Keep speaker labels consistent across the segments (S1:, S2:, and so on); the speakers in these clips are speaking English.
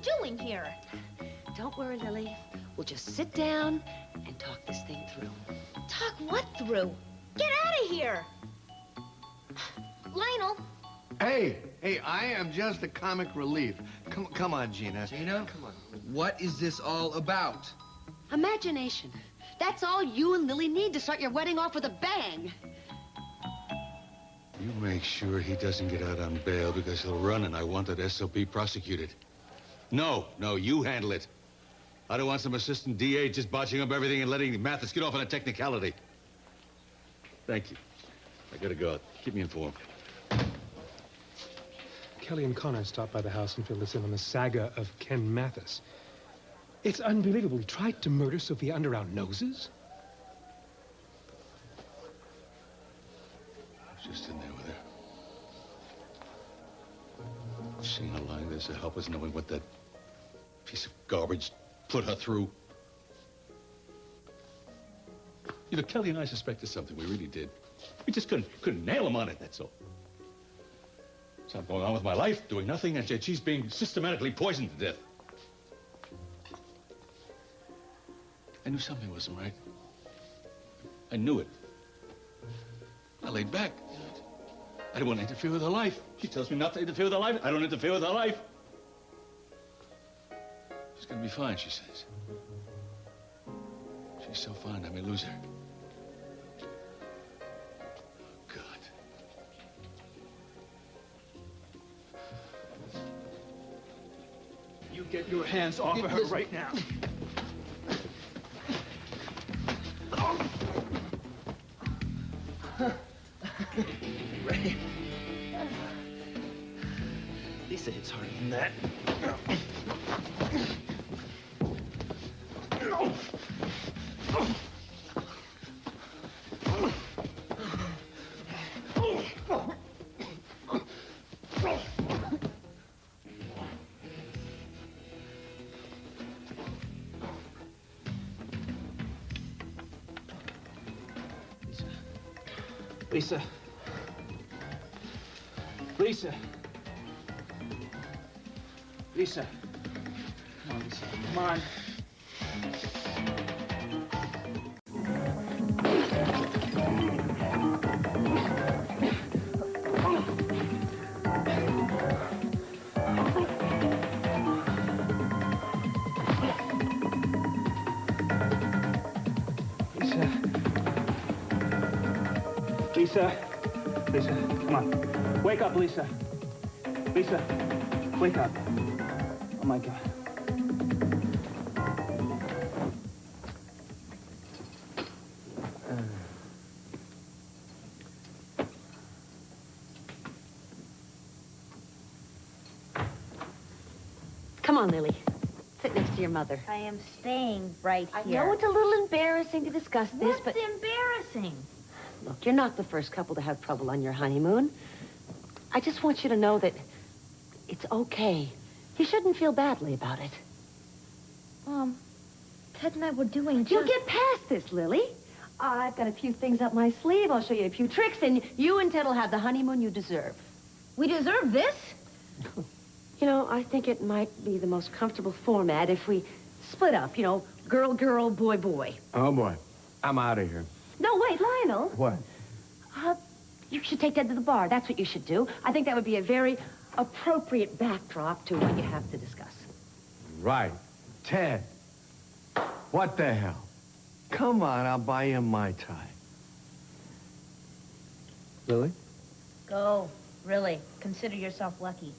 S1: doing here?
S2: Don't worry, Lily. We'll just sit down and talk this thing through.
S1: Talk what through? Get out of here! Lionel.
S3: Hey, I am just a comic relief. Come on, Gina.
S4: Gina, come on. What is this all about?
S2: Imagination. That's all you and Lily need to start your wedding off with a bang.
S5: You make sure he doesn't get out on bail because he'll run and I want that SOP prosecuted. No, you handle it. I don't want some assistant DA just botching up everything and letting Mathis get off on a technicality. Thank you. I gotta go. Keep me informed.
S6: Kelly and Connor stopped by the house and filled us in on the saga of Ken Mathis. It's unbelievable. He tried to murder Sophia under our noses.
S5: I was just in there with her. Seeing her lying there to help us, knowing what that piece of garbage put her through. You know, Kelly and I suspected something. We really did. We just couldn't nail him on it, that's all. So I'm going on with my life, doing nothing, and yet she's being systematically poisoned to death. I knew something wasn't right. I knew it. I laid back. I didn't want to interfere with her life. She tells me not to interfere with her life. I don't interfere with her life. She's gonna be fine, she says. She's so fine, I may lose her. God.
S7: You get your hands off of her right now. Ray. Lisa hits harder than that. Lisa. Lisa. Lisa. Come on, Lisa. Come on. Lisa. Lisa, come on. Wake up, Lisa. Lisa, wake up. Oh, my God.
S2: Come on, Lily. Sit next to your mother.
S1: I am staying right here.
S2: I know it's a little embarrassing to discuss this,
S1: What's embarrassing?
S2: Look, you're not the first couple to have trouble on your honeymoon. I just want you to know that it's okay. You shouldn't feel badly about it.
S1: Ted and I were doing just...
S2: You'll get past this, Lily. I've got a few things up my sleeve. I'll show you a few tricks, and you and Ted will have the honeymoon you deserve.
S1: We deserve this?
S2: You know, I think it might be the most comfortable format if we split up, you know, girl, girl, boy, boy.
S3: Oh, boy. I'm out of here.
S2: No, wait, Lionel.
S3: What?
S2: You should take Ted to the bar. That's what you should do. I think that would be a very appropriate backdrop to what you have to discuss.
S3: Right. Ted. What the hell? Come on, I'll buy you Mai Tai.
S6: Lily?
S1: Go. Really. Consider yourself lucky.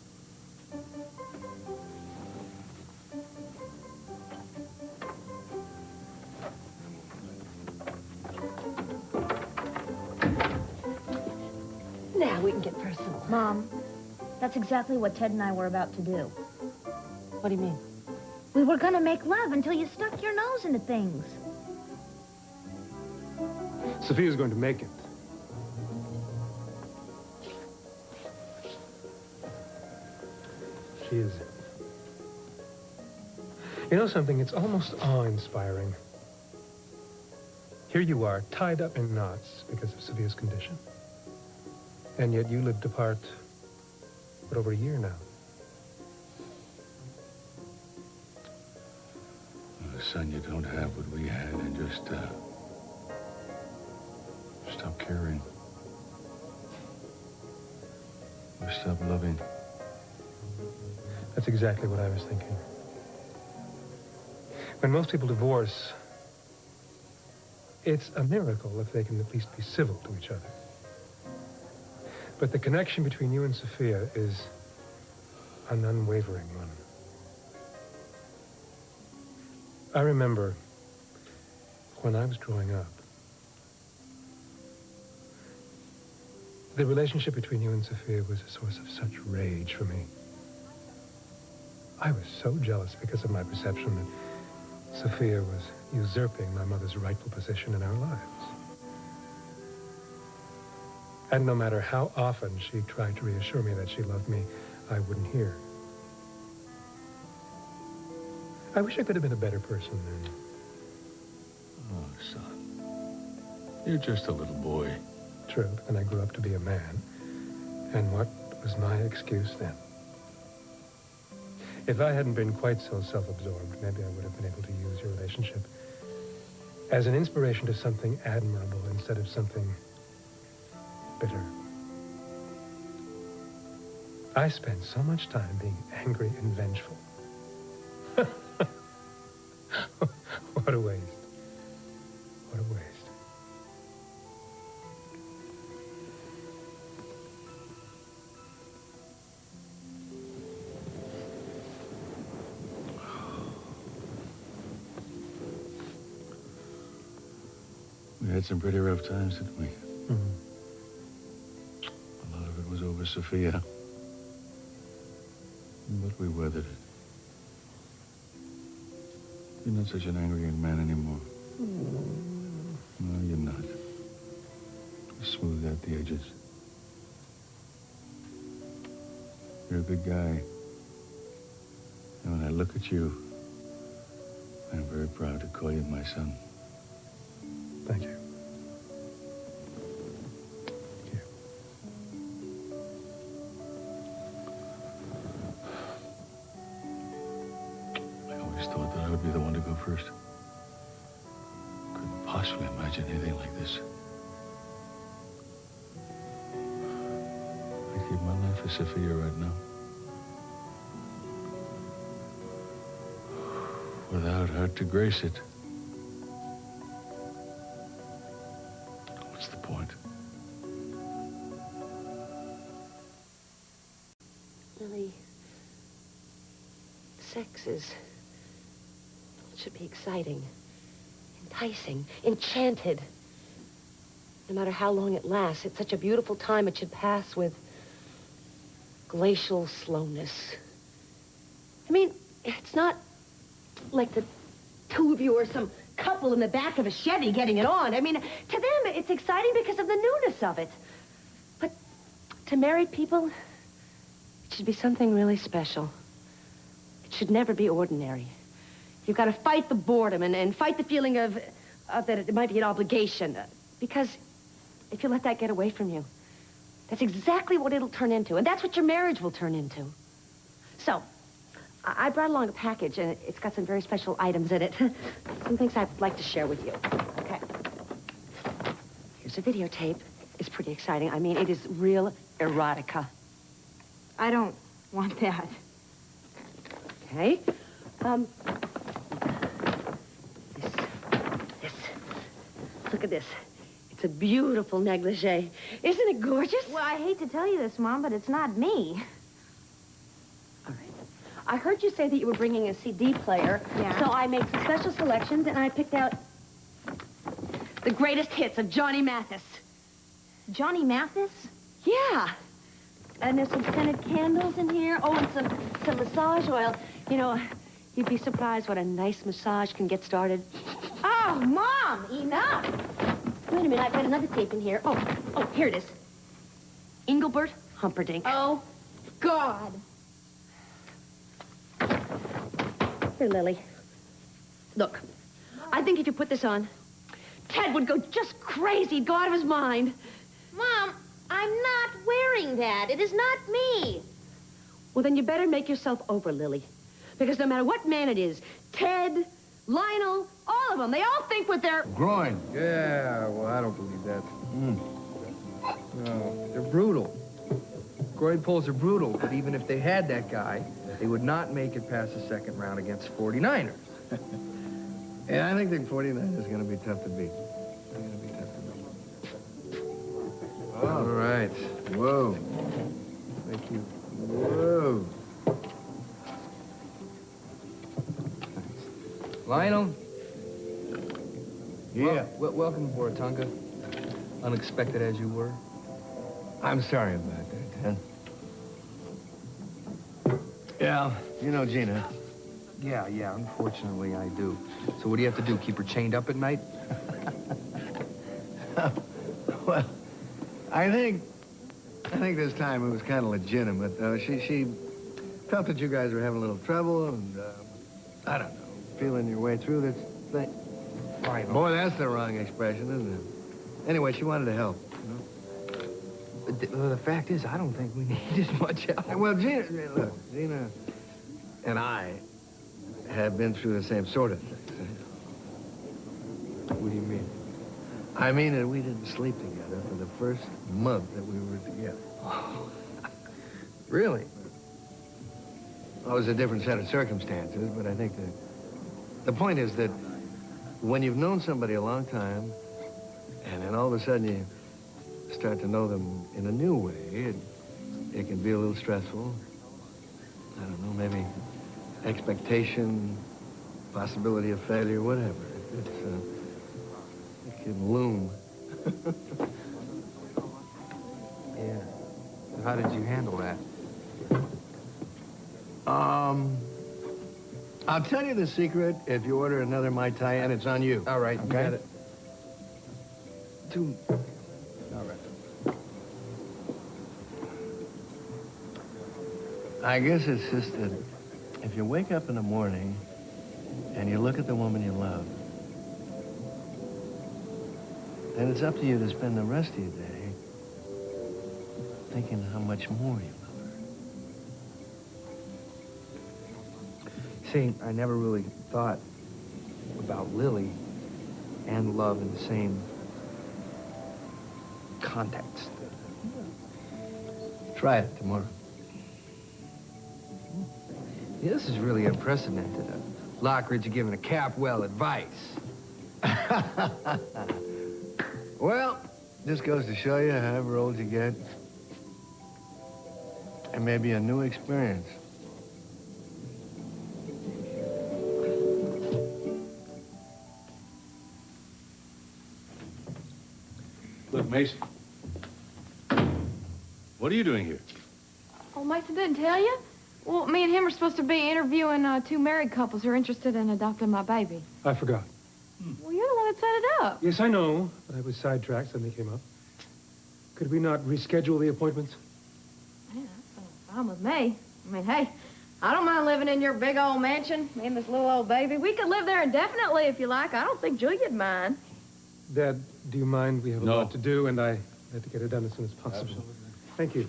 S2: Now we can get personal.
S1: Mom, that's exactly what Ted and I were about to do.
S2: What do you mean?
S1: We were gonna make love until you stuck your nose into things.
S6: Sophia's going to make it. She is. You know something? It's almost awe-inspiring. Here you are, tied up in knots because of Sophia's condition. And yet you lived apart for over a year now.
S5: son, you don't have what we had, and just, stop caring. Or stop loving.
S6: That's exactly what I was thinking. When most people divorce, it's a miracle if they can at least be civil to each other. But the connection between you and Sophia is an unwavering one. I remember when I was growing up, the relationship between you and Sophia was a source of such rage for me. I was so jealous because of my perception that Sophia was usurping my mother's rightful position in our lives. And no matter how often she tried to reassure me that she loved me, I wouldn't hear. I wish I could have been a better person then.
S5: Oh, son. You're just a little boy.
S6: True, but then I grew up to be a man. And what was my excuse then? If I hadn't been quite so self-absorbed, maybe I would have been able to use your relationship as an inspiration to something admirable instead of something bitter. I spent so much time being angry and vengeful. What a waste. What a waste.
S5: We had some pretty rough times, didn't we?
S6: Mm-hmm.
S5: A lot of it was over Sophia. But we weathered it. You're not such an angry young man anymore. No, you're not. You smoothed out the edges. You're a good guy. And when I look at you, I'm very proud to call you my son.
S6: Thank you. Thank you.
S5: I always thought that I would be the one to go first. Couldn't possibly imagine anything like this. I give my life for Sophia right now. Without her to grace it. What's the point?
S2: Lily, sex should be exciting, enticing, enchanted. No matter how long it lasts, it's such a beautiful time it should pass with glacial slowness. I mean, it's not like the two of you or some couple in the back of a Chevy getting it on. I mean, to them, it's exciting because of the newness of it. But to married people, it should be something really special. It should never be ordinary. You've got to fight the boredom and fight the feeling of that it might be an obligation. Because if you let that get away from you, that's exactly what it'll turn into. And that's what your marriage will turn into. So, I brought along a package, and it's got some very special items in it. Some things I'd like to share with you. Okay. Here's a videotape. It's pretty exciting. I mean, it is real erotica.
S1: I don't want that.
S2: Okay. This. Look at this. It's a beautiful negligee. Isn't it gorgeous?
S1: Well, I hate to tell you this, Mom, but it's not me.
S2: All right. I heard you say that you were bringing a CD player.
S1: Yeah.
S2: So I made some special selections, and I picked out the greatest hits of Johnny Mathis.
S1: Johnny Mathis?
S2: Yeah. And there's some scented candles in here. Oh, and some massage oil. You know, you'd be surprised what a nice massage can get started.
S1: Oh, Mom, enough.
S2: Wait a minute, I've got another tape in here. Oh, here it is. Engelbert Humperdinck.
S1: Oh, God.
S2: Here, Lily. Look, I think if you put this on, Ted would go just crazy. He'd go out of his mind.
S1: Mom, I'm not wearing that. It is not me.
S2: Well, then you better make yourself over, Lily. Because no matter what man it is, Ted, Lionel, all of them. They all think with their...
S3: Groin.
S8: Yeah, well, I don't believe that. No, they're brutal. Groin pulls are brutal, but even if they had that guy, they would not make it past the second round against 49ers.
S3: Yeah, I think the 49 is going to be tough to beat.
S8: All right. Whoa. Thank you. Whoa. Lionel?
S3: Yeah.
S8: Welcome aboard, Tonka. Unexpected as you were.
S3: I'm sorry about that, Ted. Yeah, you know Gina.
S8: Yeah, unfortunately I do. So what do you have to do, keep her chained up at night?
S3: Well, I think this time it was kind of legitimate. She felt that you guys were having a little trouble, and, I don't know, feeling your way through this thing.
S8: Fine.
S3: Boy, that's the wrong expression, isn't it? Anyway, she wanted to help, you know?
S8: But the fact is, I don't think we need as much help.
S3: Well, Gina and I have been through the same sort of thing.
S8: What do you mean?
S3: I mean that we didn't sleep together for the first month that we were together.
S8: Really?
S3: Well, it was a different set of circumstances, but I think the point is that when you've known somebody a long time, and then all of a sudden you start to know them in a new way, it can be a little stressful. I don't know, maybe expectation, possibility of failure, whatever. It can loom.
S8: Yeah. So how did you handle that?
S3: I'll tell you the secret if you order another Mai Tai, and it's on you.
S8: All right,
S3: okay?
S8: you got it. All right.
S3: I guess it's just that if you wake up in the morning and you look at the woman you love, then it's up to you to spend the rest of your day thinking how much more you love her.
S8: See, I never really thought about Lily and love in the same context.
S3: Try it tomorrow.
S8: Yeah, this is really unprecedented. Lockridge giving a Capwell advice.
S3: Well, this goes to show you, however old you get, it may be a new experience.
S5: Look, Mason. What are you doing here?
S9: Oh, Mason didn't tell you? Well, me and him are supposed to be interviewing two married couples who are interested in adopting my baby.
S6: I forgot.
S9: Well, you're the one that set it up.
S6: Yes, I know, but I was sidetracked, something came up. Could we not reschedule the appointments?
S9: Yeah, that's fine with me. I mean, hey, I don't mind living in your big old mansion, me and this little old baby. We could live there indefinitely if you like. I don't think Julia'd mind.
S6: Dad, do you mind? We have a
S5: No.
S6: lot to do, and I have to get it done as soon as possible.
S5: Absolutely.
S6: Thank you.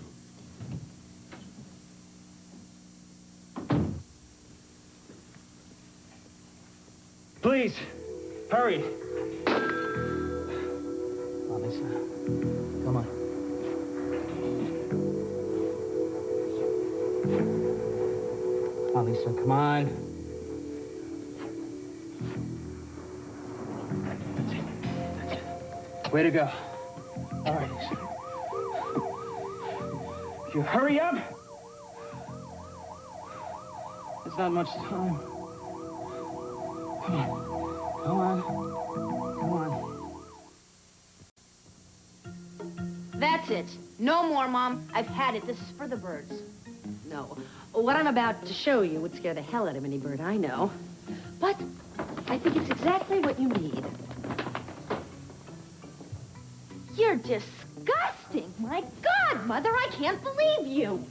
S7: Please, hurry. Come on, Lisa. Come on. Come on, Lisa, come on. That's it. Way to go. All right, Lisa. If you hurry up, there's not much time. Come on. Come on. Come on.
S2: That's it. No more, Mom. I've had it. This is for the birds. No. What I'm about to show you would scare the hell out of any bird I know. But I think it's exactly what you need. You're disgusting. My God, Mother, I can't believe you.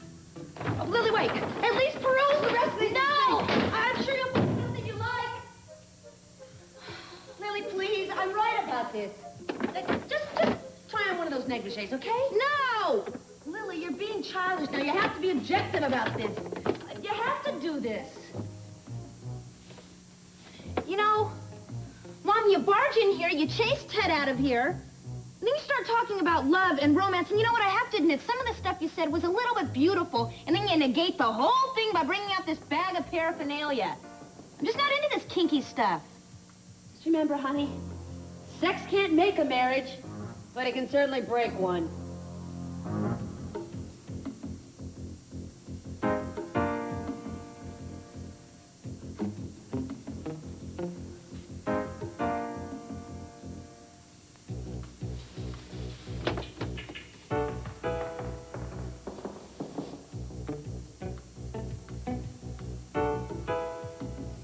S2: Oh, Lily, wait. At least peruse the rest of the... No! I'm sure you'll find something you like. Lily, please, I'm right about this. Just try on one of those negligees, okay? No! Lily, you're being childish now. You have to be objective about this. You have to do this.
S1: You know, Mom, you barge in here, you chase Ted out of here, and then you start talking about love and romance, and you know what, I have to admit, some of the stuff you said was a little bit beautiful, and then you negate the whole thing by bringing out this bag of paraphernalia. I'm just not into this kinky stuff.
S2: Just remember, honey, sex can't make a marriage, but it can certainly break one.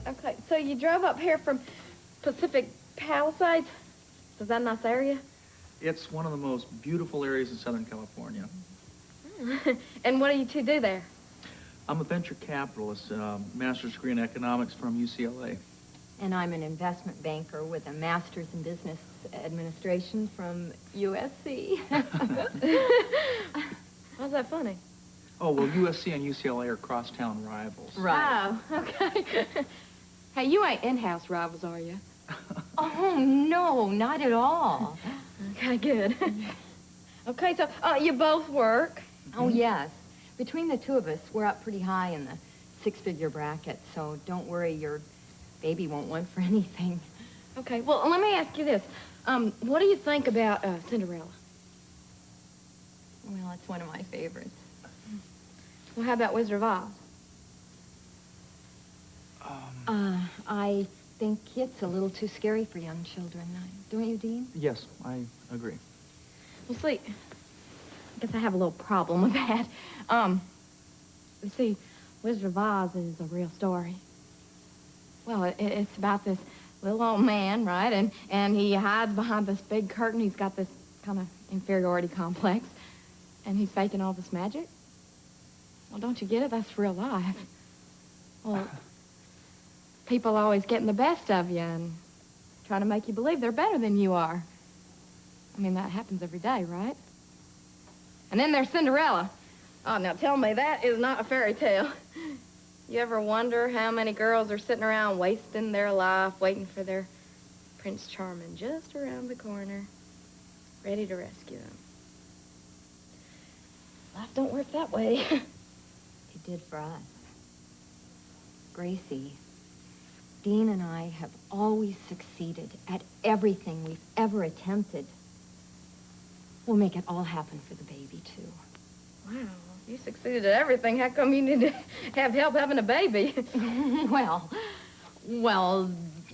S9: Okay, so you drove up here from Pacific Palisades? Is that a nice area?
S8: It's one of the most beautiful areas in Southern California.
S9: And what do you two do there?
S8: I'm a venture capitalist, master's degree in economics from UCLA.
S10: And I'm an investment banker with a master's in business administration from USC.
S9: How's that funny?
S8: Oh, well, USC and UCLA are crosstown rivals.
S10: Right.
S9: Oh, okay. Hey, you ain't in-house rivals, are you?
S10: Oh, no, not at all.
S9: Okay, good. Okay, so you both work.
S10: Oh, yes. Between the two of us, we're up pretty high in the six-figure bracket, so don't worry, your baby won't want for anything.
S9: Okay, well, let me ask you this. What do you think about Cinderella?
S10: Well, it's one of my favorites.
S9: Well, how about Wizard of Oz?
S10: I think it's a little too scary for young children. Don't you, Dean?
S8: Yes, I agree.
S9: Well, see, I guess I have a little problem with that. You see, Wizard of Oz is a real story. Well, it's about this little old man, right? And he hides behind this big curtain. He's got this kind of inferiority complex. And he's faking all this magic. Well, don't you get it? That's real life. Well, people always getting the best of you and trying to make you believe they're better than you are. I mean, that happens every day, right? And then there's Cinderella. Oh, now tell me, that is not a fairy tale. You ever wonder how many girls are sitting around wasting their life waiting for their Prince Charming just around the corner, ready to rescue them? Life don't work that way.
S10: It did for us. Gracie, Dean and I have always succeeded at everything we've ever attempted. We'll make it all happen for the baby, too.
S9: Wow, you succeeded at everything. How come you need to have help having a baby?
S10: Well,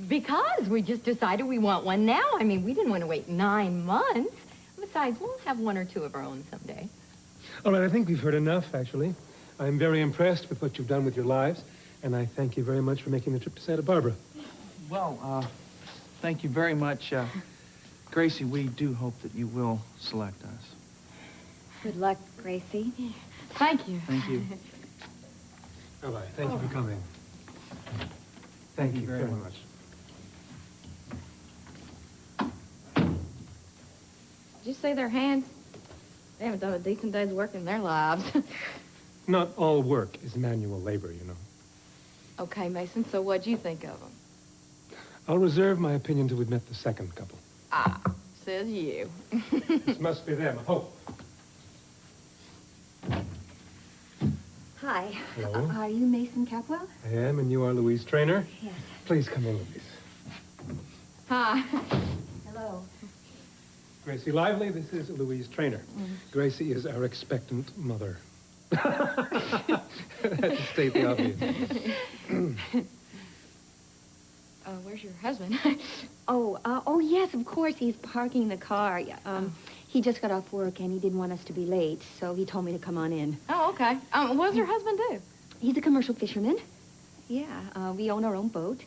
S10: because we just decided we want one now. I mean, we didn't want to wait 9 months. Besides, we'll have one or two of our own someday.
S6: All right, I think we've heard enough, actually. I'm very impressed with what you've done with your lives, and I thank you very much for making the trip to Santa Barbara.
S8: Well, thank you very much. Gracie, we do hope that you will select us.
S10: Good luck, Gracie.
S9: Thank you.
S8: Thank you.
S6: Bye-bye. Thank you for coming. Thank you very much.
S9: Did you see their hands? They haven't done a decent day's work in their lives.
S6: Not all work is manual labor, you know.
S9: Okay, Mason, so what'd you think of them?
S6: I'll reserve my opinion to admit the second couple.
S9: Ah, says you.
S6: This must be them. Oh.
S10: Hi.
S6: Hello.
S10: Are you Mason Capwell?
S6: I am, and you are Louise Traynor?
S10: Yes.
S6: Please come in, Louise.
S9: Hi.
S10: Hello.
S6: Gracie Lively, this is Louise Traynor. Gracie is our expectant mother. To state the obvious.
S9: Where's your husband?
S11: Oh, yes, of course. He's parking the car. He just got off work, and he didn't want us to be late, so he told me to come on in.
S9: Oh, okay. What does your husband do?
S11: He's a commercial fisherman. Yeah, we own our own boat,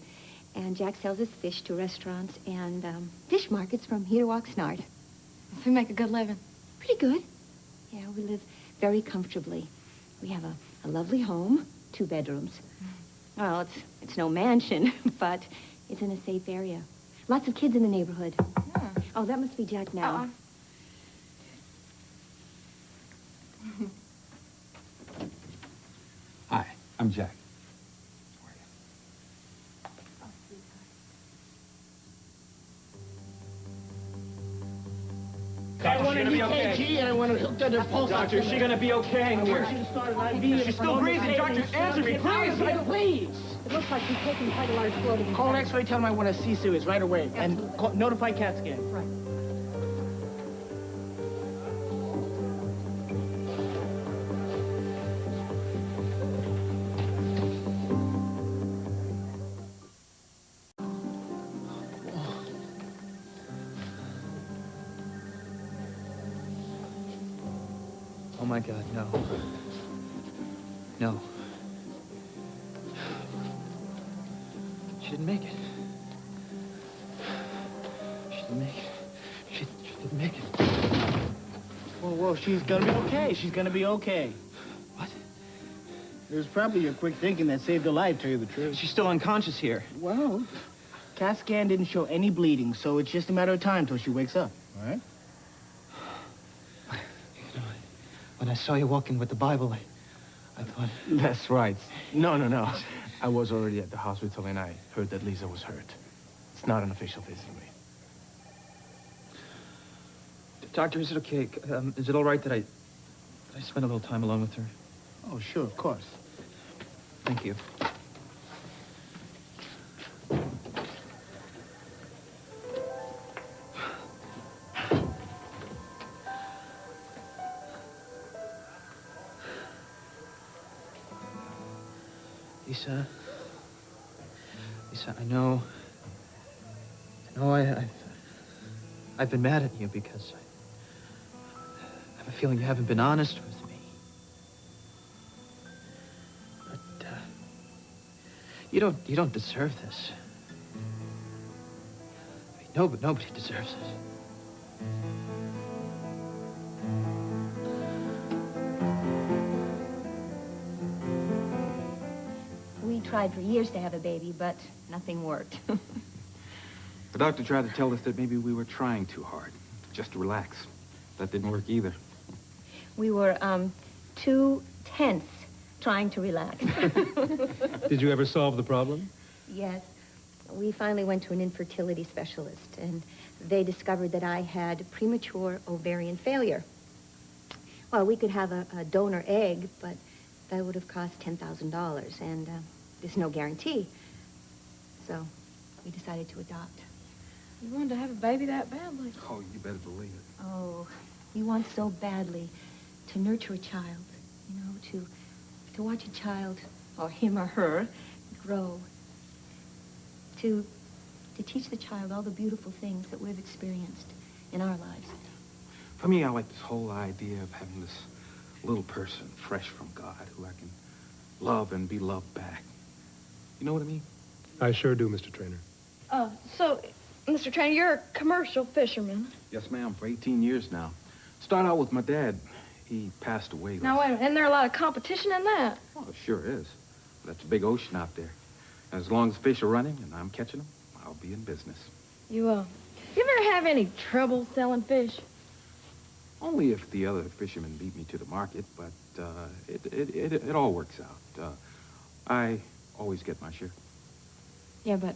S11: and Jack sells his fish to restaurants and fish markets from here to Oxnard.
S9: Does he make a good living?
S11: Pretty good. Yeah, we live very comfortably. We have a lovely home, 2 bedrooms. Well, it's no mansion, but it's in a safe area. Lots of kids in the neighborhood.
S9: Yeah.
S11: Oh, that must be Jack now.
S12: Hi, I'm Jack.
S7: want an EKG and I want to hook to the pulse. Doctor, is she going to be okay in here? I want you to start an IV. She's still breathing. Doctor, answer me, please. Please.
S2: It looks like she's taking quite a large blow to the
S7: Call an X-ray, tell them I want a C-series right away. And notify CAT scan.
S2: Right.
S8: Oh, my God, no. No. She didn't make it. She didn't make it. She didn't make it.
S7: Whoa, she's gonna be okay. She's gonna be okay.
S8: What?
S7: It was probably your quick thinking that saved her life, tell you the truth.
S8: She's still unconscious here.
S7: Well, CAT scan didn't show any bleeding, so it's just a matter of time till she wakes up, all right?
S8: You know, when I saw you walking with the Bible, I thought...
S7: That's right. No. I was already at the hospital and I heard that Lisa was hurt. It's not an official visit.
S8: Doctor, is it okay? Is it all right that I spend a little time alone with her?
S7: Oh, sure, of course.
S8: Thank you. Lisa, I know I've been mad at you because I have a feeling you haven't been honest with me. But, you don't deserve this. I mean, nobody deserves this.
S11: We tried for years to have a baby, but nothing worked.
S12: The doctor tried to tell us that maybe we were trying too hard, just to relax. That didn't work either.
S11: We were, too tense trying to relax.
S6: Did you ever solve the problem?
S11: Yes. We finally went to an infertility specialist, and they discovered that I had premature ovarian failure. Well, we could have a donor egg, but that would have cost $10,000, and there's no guarantee. So we decided to adopt.
S9: You wanted to have a baby that badly?
S12: Oh, you better believe it.
S11: Oh, we want so badly to nurture a child, you know, to watch a child, or him or her, grow. To teach the child all the beautiful things that we've experienced in our lives.
S12: For me, I like this whole idea of having this little person fresh from God who I can love and be loved back. You know what I mean?
S6: I sure do, Mr. Trainer.
S9: So, Mr. Trainer, you're a commercial fisherman.
S12: Yes, ma'am, for 18 years now. Started out with my dad. He passed away.
S9: Now, wait a minute, isn't there a lot of competition in that?
S12: Oh, it sure is. That's a big ocean out there. As long as fish are running and I'm catching them, I'll be in business.
S9: You ever have any trouble selling fish?
S12: Only if the other fishermen beat me to the market, but it all works out. I always get my share.
S9: Yeah, but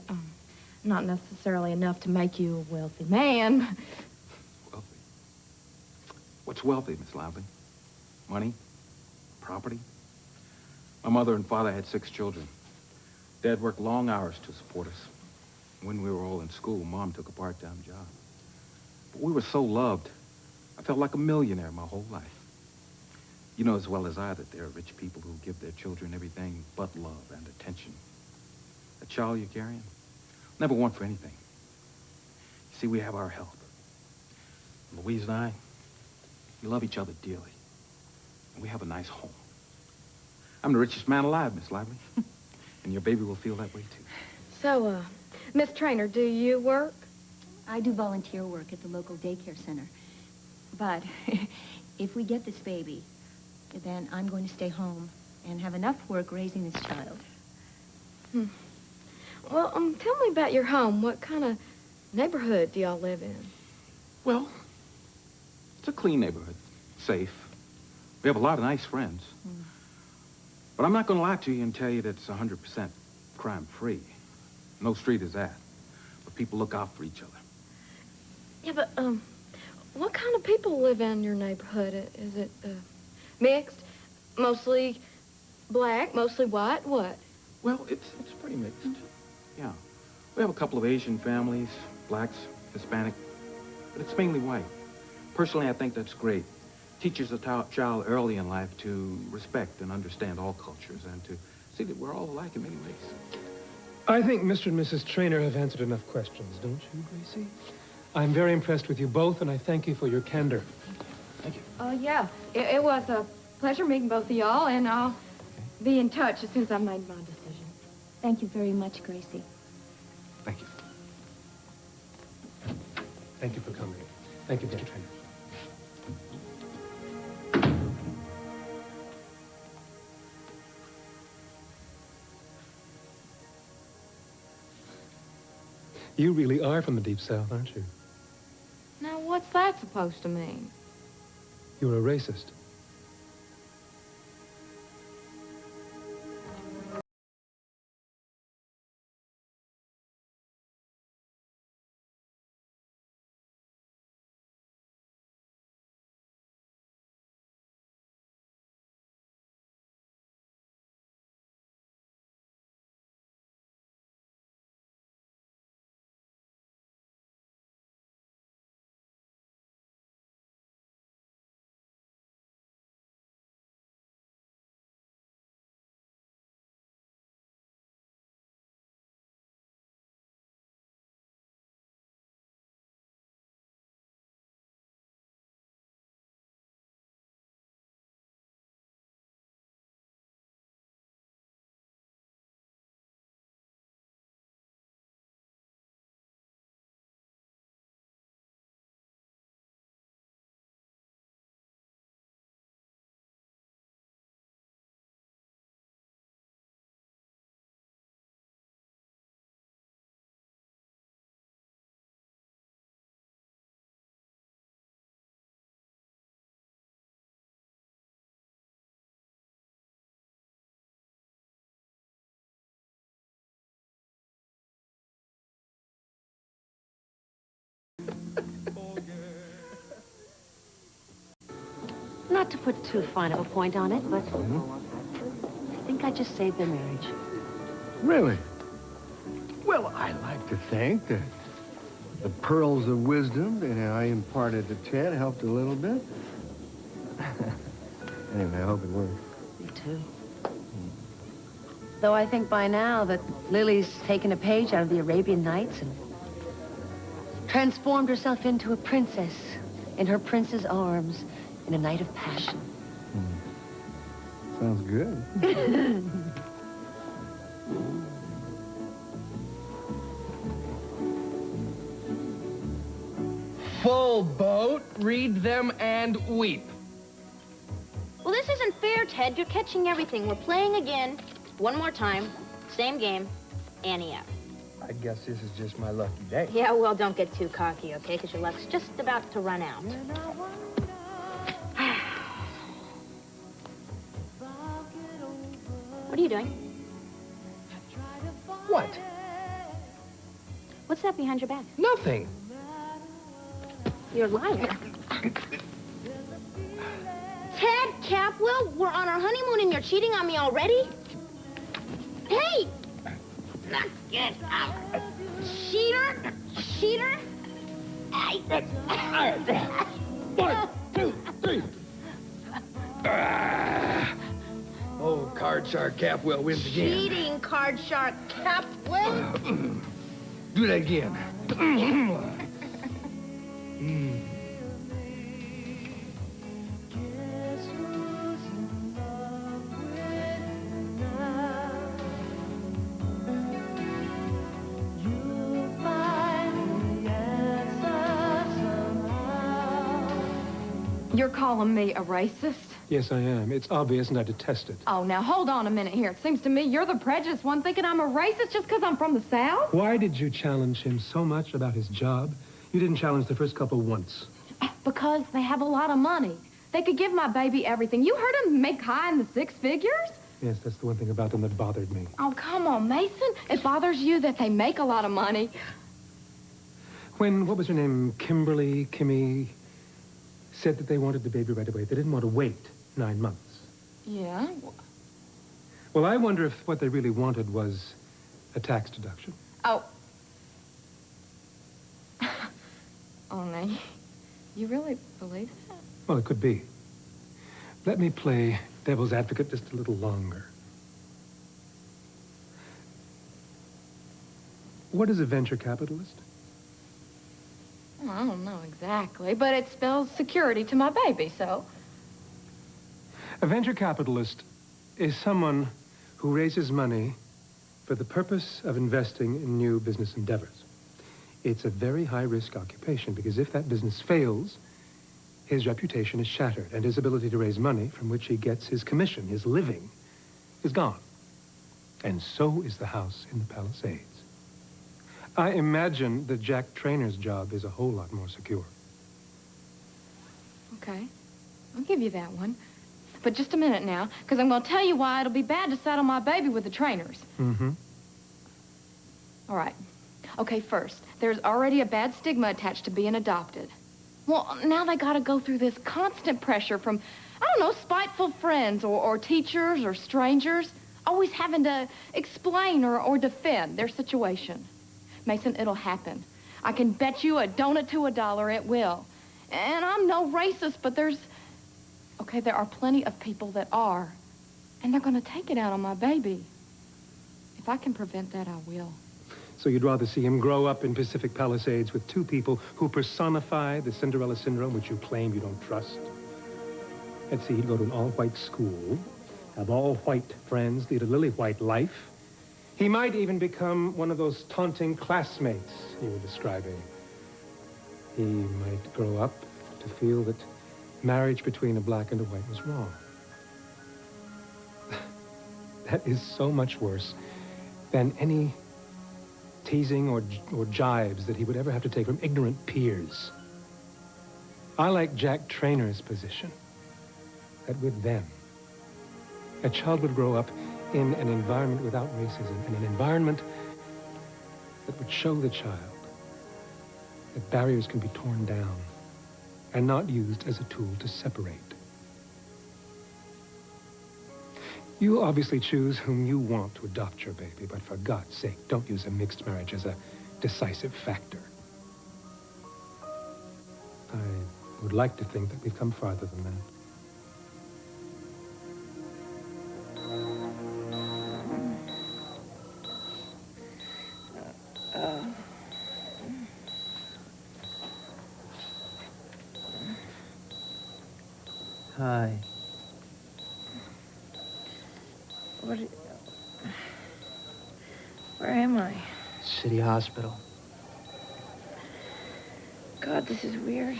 S9: not necessarily enough to make you a wealthy man.
S12: Wealthy? What's wealthy, Miss Loudon? Money? Property? My mother and father had 6 children. Dad worked long hours to support us. When we were all in school, Mom took a part-time job. But we were so loved. I felt like a millionaire my whole life. You know as well as I that there are rich people who give their children everything but love and attention. A child you're carrying, never want for anything. You see, we have our help. Louise and I, we love each other dearly. And we have a nice home. I'm the richest man alive, Miss Lively. And your baby will feel that way, too.
S9: So, Miss Trainer, do you work?
S11: I do volunteer work at the local daycare center. But if we get this baby, then I'm going to stay home and have enough work raising this child.
S9: Well, tell me about your home. What kind of neighborhood do y'all live in?
S12: Well, it's a clean neighborhood. Safe. We have a lot of nice friends. But I'm not going to lie to you and tell you that it's 100% crime-free. No street is that. But people look out for each other.
S9: Yeah, but, What kind of people live in your neighborhood? Is it mixed? Mostly black, mostly white? What?
S12: Well, it's pretty mixed. Yeah. We have a couple of Asian families, blacks, Hispanic, but it's mainly white. Personally, I think that's great. Teaches a child early in life to respect and understand all cultures and to see that we're all alike in many ways.
S6: I think Mr. and Mrs. Traynor have answered enough questions, don't you, Gracie? I'm very impressed with you both, and I thank you for your candor.
S12: Thank you.
S9: Yeah. It was a pleasure meeting both of y'all, and I'll be in touch as soon as I've made my decision.
S11: Thank you very much, Gracie.
S12: Thank you.
S6: Thank you for coming. Thank you, Mr. Traynor. You really are from the Deep South, aren't you?
S9: Now, what's that supposed to mean?
S6: You're a racist.
S2: Not to put too fine of a point on it, but I think I just saved their marriage.
S3: Really? Well, I like to think that the pearls of wisdom that I imparted to Ted helped a little bit. Anyway, I hope it works.
S2: Me too. Though I think by now that Lily's taken a page out of the Arabian Nights and transformed herself into a princess in her prince's arms in a night of passion.
S3: Sounds good.
S8: Full boat, read them and weep.
S1: Well, this isn't fair, Ted. You're catching everything. We're playing again. One more time. Same game. Ante up.
S8: I guess this is just my lucky day.
S1: Yeah, well, don't get too cocky, okay? Because your luck's just about to run out. What are you doing?
S8: What?
S1: What's that behind your back?
S8: Nothing.
S1: You're a liar. Ted, Capwell, we're on our honeymoon and you're cheating on me already? Hey! Knock it out. Cheater! Cheater!
S8: One, two, three. Oh, card shark Capwell wins again.
S1: Cheating, card shark Capwell.
S8: Do that again.
S9: You're calling me a racist?
S6: Yes, I am. It's obvious, and I detest it.
S9: Oh, now, hold on a minute here. It seems to me you're the prejudiced one thinking I'm a racist just because I'm from the South.
S6: Why did you challenge him so much about his job? You didn't challenge the first couple once.
S9: Because they have a lot of money. They could give my baby everything. You heard them make high in the six figures?
S6: Yes, that's the one thing about them that bothered me.
S9: Oh, come on, Mason. It bothers you that they make a lot of money.
S6: When, what was her name, Kimberly, Kimmy, said that they wanted the baby right away. They didn't want to wait 9 months.
S9: Yeah?
S6: Well, I wonder if what they really wanted was a tax deduction.
S9: Oh. Oh, no. You really believe that?
S6: Well, it could be. Let me play devil's advocate just a little longer. What is a venture capitalist?
S9: Well, I don't know exactly, but it spells security to my baby, so...
S6: A venture capitalist is someone who raises money for the purpose of investing in new business endeavors. It's a very high-risk occupation because if that business fails, his reputation is shattered and his ability to raise money from which he gets his commission, his living, is gone. And so is the house in the Palisades. I imagine that Jack Trainor's job is a whole lot more secure.
S9: Okay. I'll give you that one. But just a minute now, because I'm going to tell you why it'll be bad to saddle my baby with the Trainors.
S6: Mm-hmm.
S9: All right. Okay, first, there's already a bad stigma attached to being adopted. Well, now they got to go through this constant pressure from, I don't know, spiteful friends or teachers or strangers, always having to explain or defend their situation. Mason, it'll happen. I can bet you a donut to $1 it will. And I'm no racist, but there are plenty of people that are. And they're going to take it out on my baby. If I can prevent that, I will.
S6: So you'd rather see him grow up in Pacific Palisades with two people who personify the Cinderella syndrome, which you claim you don't trust? Let's see, he'd go to an all-white school, have all-white friends, lead a lily-white life. He might even become one of those taunting classmates you were describing. He might grow up to feel that marriage between a black and a white was wrong. That is so much worse than any teasing or jibes that he would ever have to take from ignorant peers. I like Jack Trainor's position, that with them, a child would grow up in an environment without racism, in an environment that would show the child that barriers can be torn down and not used as a tool to separate. You obviously choose whom you want to adopt your baby, but for God's sake, don't use a mixed marriage as a decisive factor. I would like to think that we've come farther than that.
S13: Hi.
S14: Where am I?
S13: City Hospital.
S14: God, this is weird.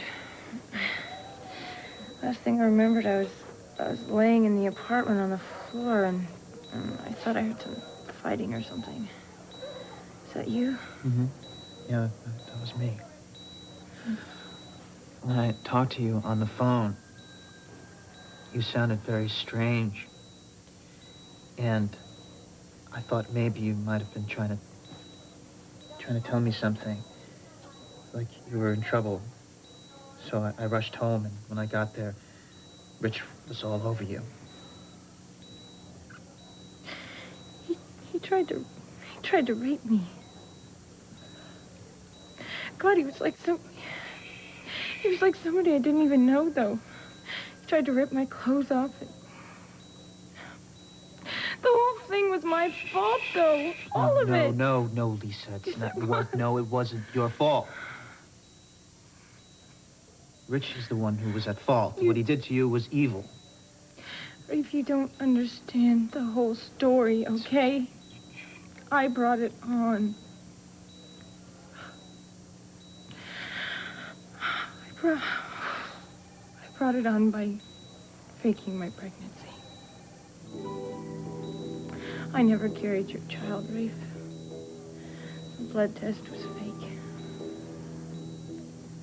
S14: Last thing I remembered, I was laying in the apartment on the floor, and I thought I heard some fighting or something. Is that you?
S13: Mm-hmm. Yeah, that was me. When I talked to you on the phone, you sounded very strange. And I thought maybe you might have been trying to tell me something, like you were in trouble. So I rushed home, and when I got there, Rich was all over you.
S14: He tried to rape me. God, he was like somebody I didn't even know, though. He tried to rip my clothes off. The whole thing was my fault, though. All of it.
S13: No, Lisa. It's not. It wasn't your fault. Rich is the one who was at fault. What he did to you was evil.
S14: If you don't understand the whole story, okay? I brought it on. I brought it on by faking my pregnancy. I never carried your child, Рэйф. The blood test was fake.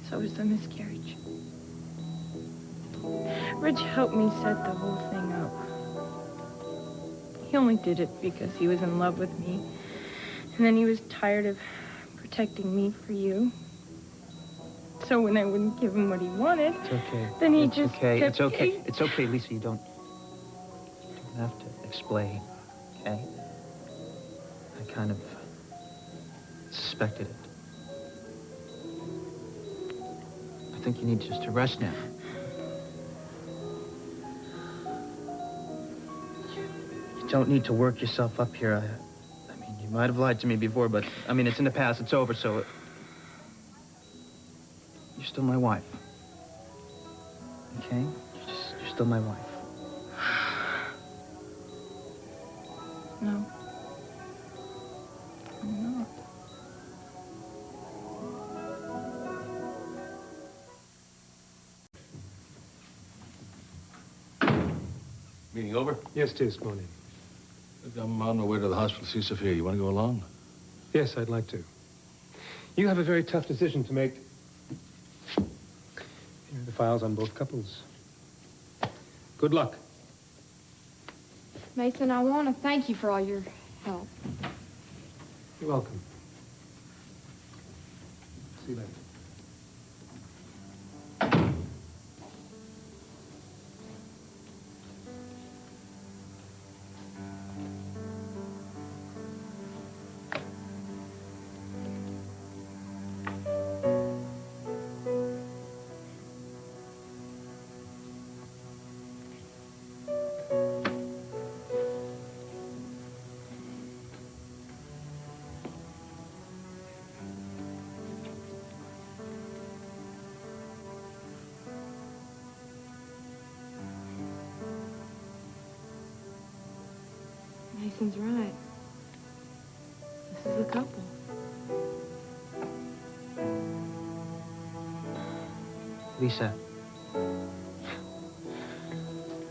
S14: So was the miscarriage. Rich helped me set the whole thing up. He only did it because he was in love with me. And then he was tired of protecting me for you. So when I wouldn't give him what he wanted,
S13: It's okay.
S14: then he
S13: It's
S14: just
S13: okay.
S14: kept...
S13: It's okay. It's okay, Lisa. You don't have to explain, okay? I kind of suspected it. I think you need just to rest now. You don't need to work yourself up here. I mean, you might have lied to me before, but, I mean, it's in the past. It's over, so... You're still my wife. Okay? You're still my wife.
S14: No. I'm not.
S5: Meeting over?
S6: Yes, tis. Come on in.
S5: I'm on my way to the hospital to see Sophia. You want to go along?
S6: Yes, I'd like to. You have a very tough decision to make. Here are the files on both couples. Good luck.
S9: Mason, I want to thank you for all your help.
S6: You're welcome. See you later.
S9: Mason's right. This is a couple.
S13: Lisa.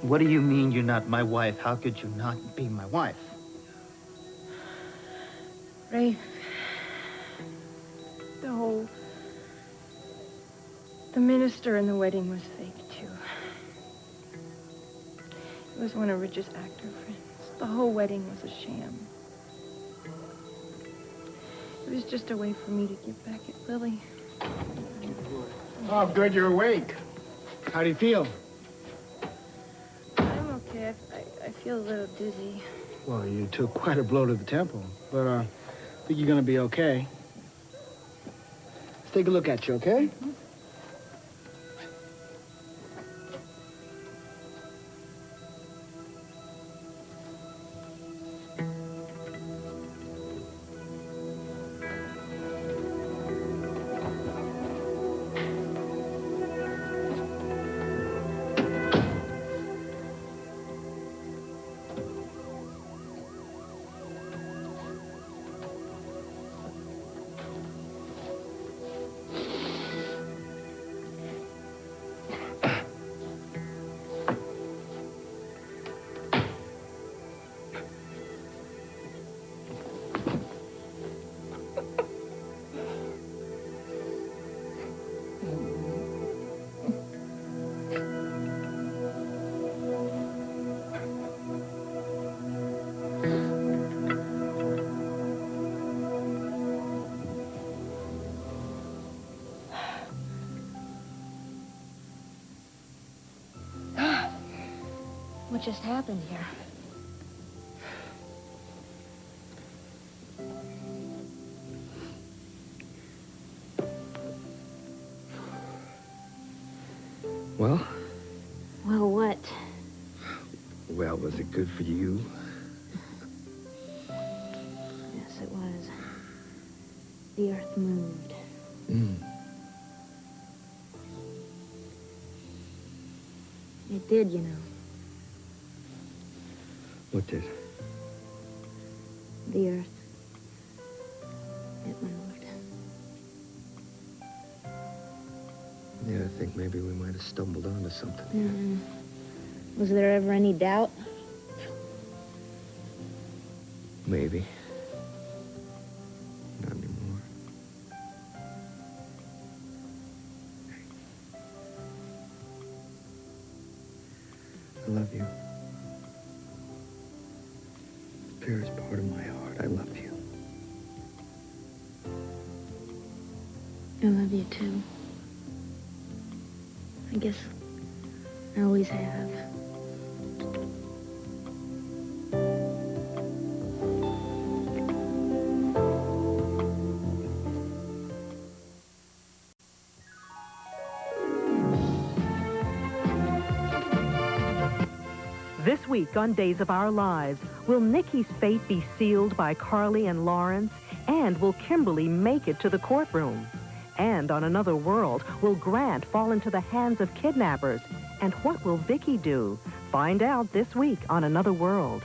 S13: What do you mean you're not my wife? How could you not be my wife?
S14: Ray, the minister in the wedding was fake, too. He was one of Rich's actor friends. The whole wedding was a sham. It was just a way for me to get back at Lily.
S15: Oh, good you're awake. How do you feel?
S14: I'm okay. I feel a little dizzy.
S15: Well, you took quite a blow to the temple, but I think you're gonna be okay. Let's take a look at you, okay?
S10: What just happened here?
S8: Well?
S10: Well, what?
S8: Well, was it good for you?
S10: Yes, it was. The earth moved. It did, you know.
S8: What did?
S10: The earth. It moved.
S8: Yeah, I think maybe we might have stumbled onto something.
S10: Mm-hmm. Was there ever any doubt?
S8: Maybe. Not anymore. I love you. The purest part of my heart. I love you.
S10: I love you, too.
S14: I guess I always have.
S16: This week on Days of Our Lives, will Nikki's fate be sealed by Carly and Lawrence? And will Kimberly make it to the courtroom? And on Another World, will Grant fall into the hands of kidnappers? And what will Vicky do? Find out this week on Another World.